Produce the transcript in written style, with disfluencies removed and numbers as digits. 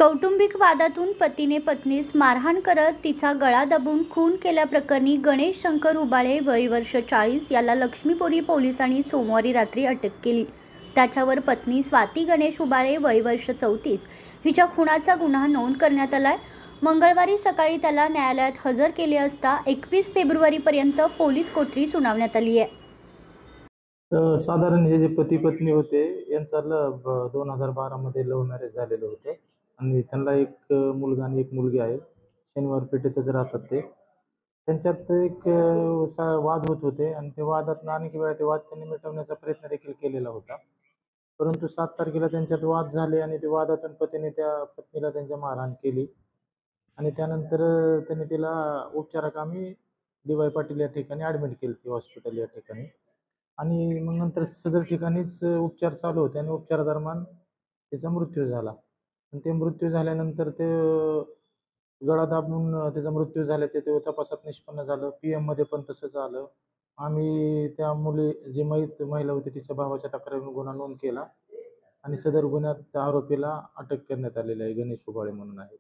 कौटुंबिक वादातून पतीने पत्नीस मारहाण करत तिचा गळा दाबून खून केल्याप्रकरणी गणेश शंकर उबाळे वय वर्ष 40 याला लक्ष्मीपुरी पोलिसांनी सोमवारी रात्री अटक केली। त्याच्यावर पत्नी स्वाती गणेश उबाळे वय वर्ष 34 हिच्या खुनाचा गुन्हा नोंद करण्यात आलाय। मंगळवारी सकाळी त्याला न्यायालयात हजर केले असता 21 फेब्रुवारीपर्यंत पोलीस कोठडी सुनावण्यात आली आहे। साधारण हे जे पती पत्नी होते यांचा 2012 मध्ये लव्ह मॅरेज झालेलं होतं आणि त्यांना एक मुलगा आणि एक मुलगी आहे। शनिवार पेठेतच राहतात ते। त्यांच्यात एक वाद होत होते आणि ते वादात अनेक वेळा ते वाद त्यांनी मिटवण्याचा प्रयत्न देखील केलेला होता। परंतु 7 तारखेला त्यांच्यात वाद झाले आणि ते वादातून पतीने त्या पत्नीला त्यांच्या मारहाण केली आणि त्यानंतर त्यांनी तिला उपचाराकामी डी.वाय. पाटील या ठिकाणी ॲडमिट केली ती हॉस्पिटल या ठिकाणी। आणि मग नंतर सदर ठिकाणीच उपचार चालू होते आणि उपचारादरम्यान त्याचा मृत्यू झाला आणि ते मृत्यू झाल्यानंतर ते गळा दाबून त्याचा मृत्यू झाल्याचे ते तपासात निष्पन्न झालं। PM मध्ये पण तसंच आलं। आम्ही त्या जी महिला होती तिच्या भावाच्या तक्रारीने गुन्हा नोंद केला आणि सदर गुन्ह्यात त्या आरोपीला अटक करण्यात आलेली आहे। गणेश उबाळे म्हणून आहे।